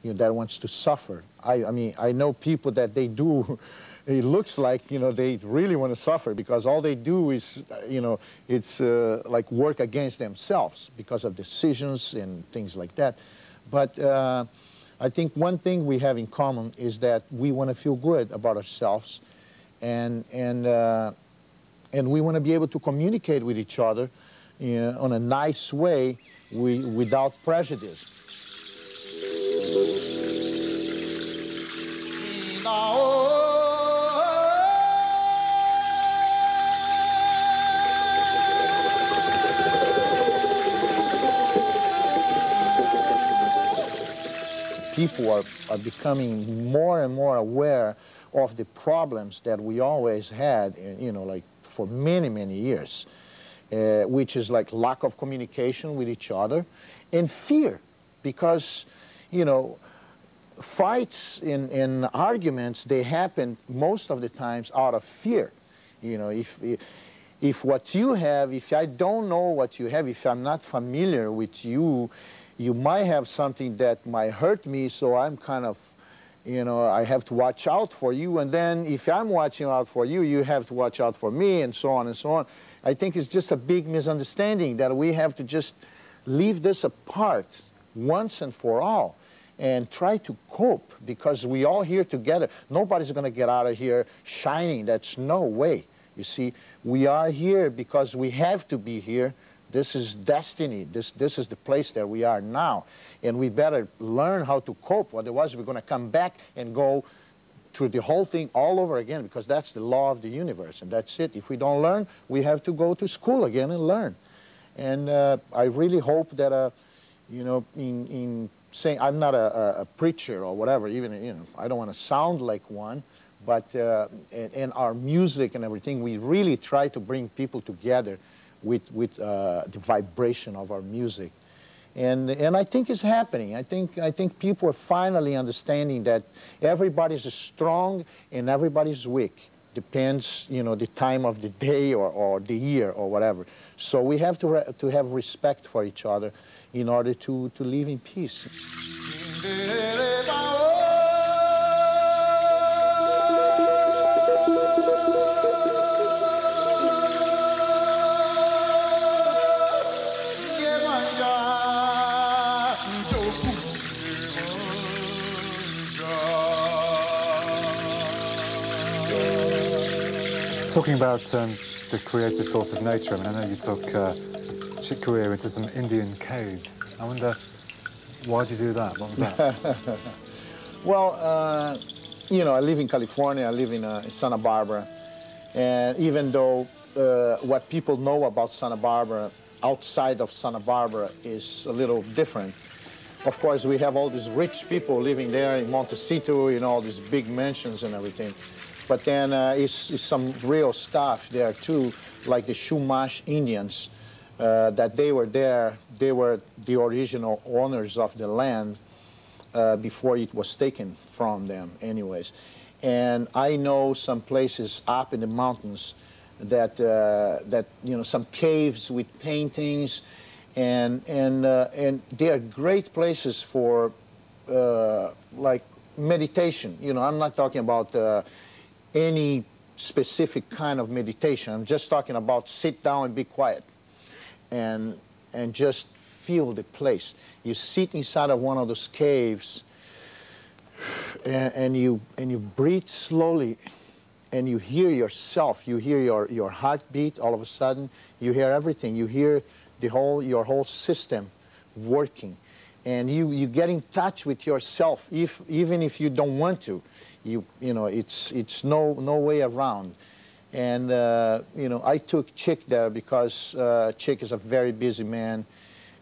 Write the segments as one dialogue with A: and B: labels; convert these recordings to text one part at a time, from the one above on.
A: that wants to suffer. I mean, I know people that they do, it looks like, they really want to suffer because all they do is, it's like work against themselves because of decisions and things like that. But I think one thing we have in common is that we want to feel good about ourselves, and we want to be able to communicate with each other on a nice way without prejudice. People are becoming more and more aware of the problems that we always had, like for many, many years, which is like lack of communication with each other and fear, because, fights and arguments, they happen most of the times out of fear. If what you have, if I don't know what you have, if I'm not familiar with you, you might have something that might hurt me, so I'm kind of, I have to watch out for you. And then if I'm watching out for you, you have to watch out for me, and so on and so on. I think it's just a big misunderstanding that we have to just leave this apart once and for all and try to cope, because we all here together. Nobody's going to get out of here shining. That's no way. You see, we are here because we have to be here. This is destiny. This is the place that we are now. And we better learn how to cope. Otherwise, we're going to come back and go through the whole thing all over again, because that's the law of the universe, and that's it. If we don't learn, we have to go to school again and learn. And I really hope that, in saying, I'm not a preacher or whatever, even, I don't want to sound like one, but in our music and everything, we really try to bring people together with the vibration of our music. And I think it's happening. I think people are finally understanding that everybody's strong and everybody's weak. Depends, the time of the day or the year or whatever. So we have to have respect for each other in order to live in peace.
B: Talking about the creative force of nature, I know you took Chick Corea into some Indian caves. I wonder, why'd you do that? What was that?
A: Well, I live in California, I live in Santa Barbara, and even though what people know about Santa Barbara outside of Santa Barbara is a little different. Of course, we have all these rich people living there in Montecito, all these big mansions and everything. But then it's some real stuff there too, like the Chumash Indians, that they were there. They were the original owners of the land before it was taken from them anyways. And I know some places up in the mountains that, some caves with paintings, and they are great places for like meditation. I'm not talking about any specific kind of meditation. I'm just talking about sit down and be quiet and just feel the place. You sit inside of one of those caves and you breathe slowly, and you hear yourself. You hear your heartbeat all of a sudden. You hear everything. You hear your whole system working, and you get in touch with yourself even if you don't want to. It's no way around. And I took Chick there because Chick is a very busy man,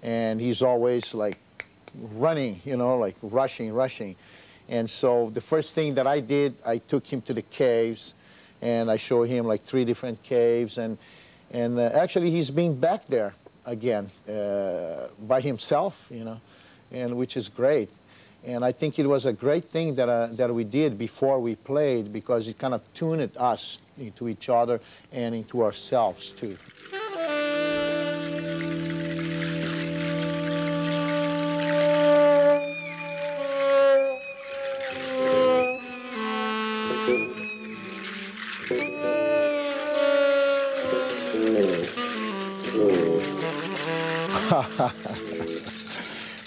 A: and he's always like running, like rushing. And so the first thing that I did, I took him to the caves, and I showed him like 3 different caves, and actually he's been back there again by himself, and which is great. And I think it was a great thing that we did before we played, because it kind of tuned us into each other and into ourselves too.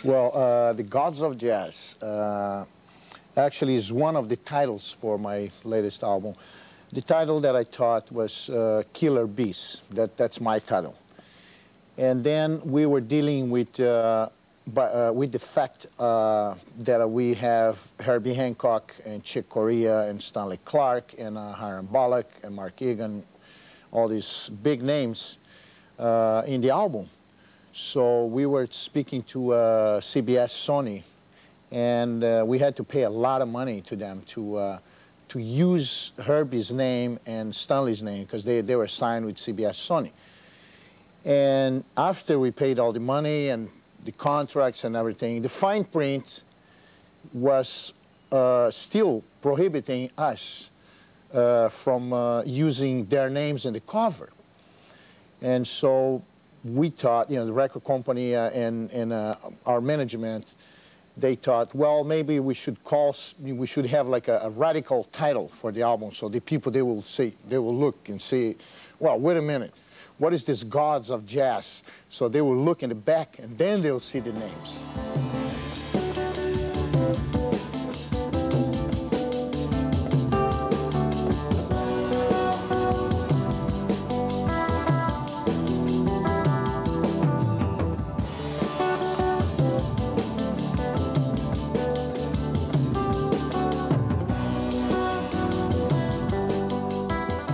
A: Well, The Gods of Jazz actually is one of the titles for my latest album. The title that I thought was Killer Bees. That's my title. And then we were dealing with the fact that we have Herbie Hancock and Chick Corea and Stanley Clarke and Hiram Bullock and Mark Egan, all these big names in the album. So we were speaking to CBS Sony, and we had to pay a lot of money to them to use Herbie's name and Stanley's name because they were signed with CBS Sony. And after we paid all the money and the contracts and everything, the fine print was still prohibiting us from using their names in the cover. And so we thought, the record company and our management, they thought, well, maybe we should have like a radical title for the album, so the people, they will look and say, well, wait a minute, what is this Gods of Jazz? So they will look in the back and then they'll see the names.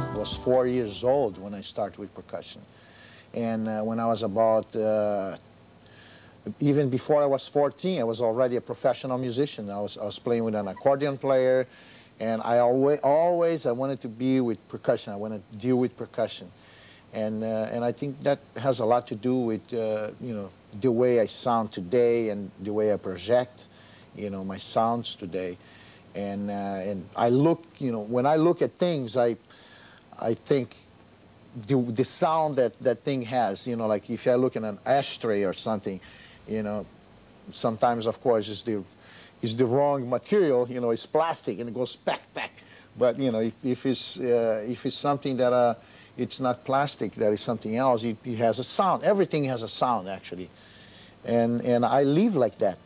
A: I was 4 years old when I started with percussion. And when I was about, even before I was 14, I was already a professional musician. I was playing with an accordion player, and I always wanted to be with percussion. I wanted to deal with percussion. And I think that has a lot to do with, the way I sound today and the way I project, my sounds today. And I look, when I look at things, I think the sound that thing has, like if I look at an ashtray or something, sometimes, of course, it's the wrong material, it's plastic and it goes back. But, if it's something that it's not plastic, that is something else, it has a sound. Everything has a sound, actually. And I live like that.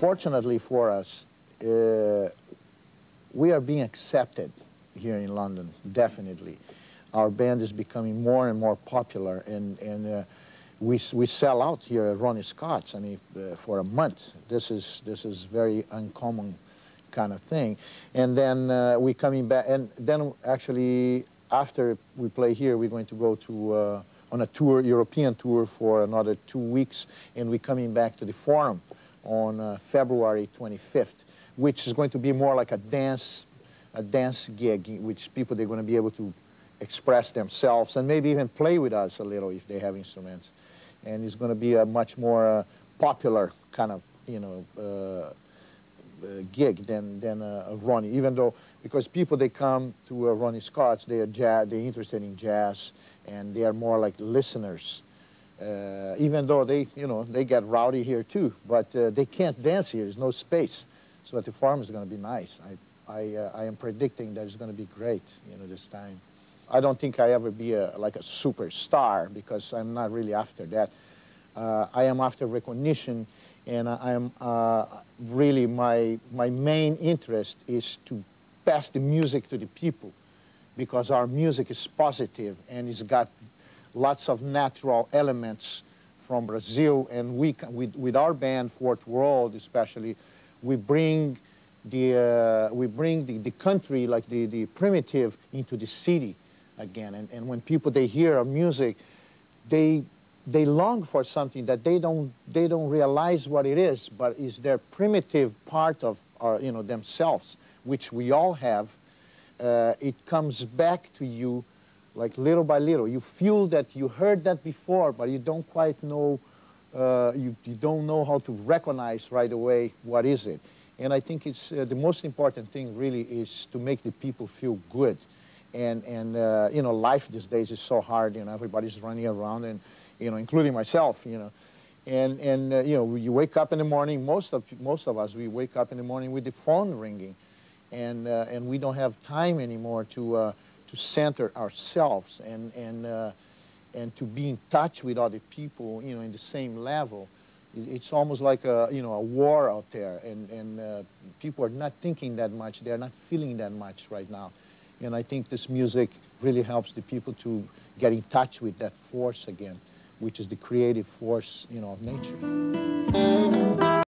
A: Fortunately for us, we are being accepted here in London, definitely. Our band is becoming more and more popular, and we sell out here at Ronnie Scott's. I mean, for a month. This is very uncommon kind of thing. And then we coming back, and then actually after we play here, we're going to go to on a tour, European tour, for another 2 weeks, and we're coming back to the Forum on February 25th, which is going to be more like a dance gig, which people, they're going to be able to express themselves and maybe even play with us a little if they have instruments. And it's going to be a much more popular kind of, gig than a Ronnie, even though, because people, they come to Ronnie Scott's, they're interested in jazz, and they are more like listeners. Even though they get rowdy here too, but they can't dance here, there's no space. So at the Forum is going to be nice. I am predicting that it's going to be great, this time. I don't think I ever be like a superstar, because I'm not really after that. I am after recognition, and I am really, my main interest is to pass the music to the people, because our music is positive and it's got lots of natural elements from Brazil, and with our band, Fourth World especially, we bring the country, like the primitive, into the city again. And when people, they hear our music, they long for something that they don't realize what it is, but is their primitive part of our, themselves, which we all have. It comes back to you like little by little. You feel that you heard that before, but you don't quite know, you don't know how to recognize right away what is it. And I think it's the most important thing really is to make the people feel good. And life these days is so hard, everybody's running around, and, including myself, and you wake up in the morning, most of us, we wake up in the morning with the phone ringing, and we don't have time anymore to center ourselves, and and to be in touch with other people, you know, in the same level. It's almost like a, you know, a war out there, and people are not thinking that much. They're not feeling that much right now. And I think this music really helps the people to get in touch with that force again, which is the creative force, you know, of nature.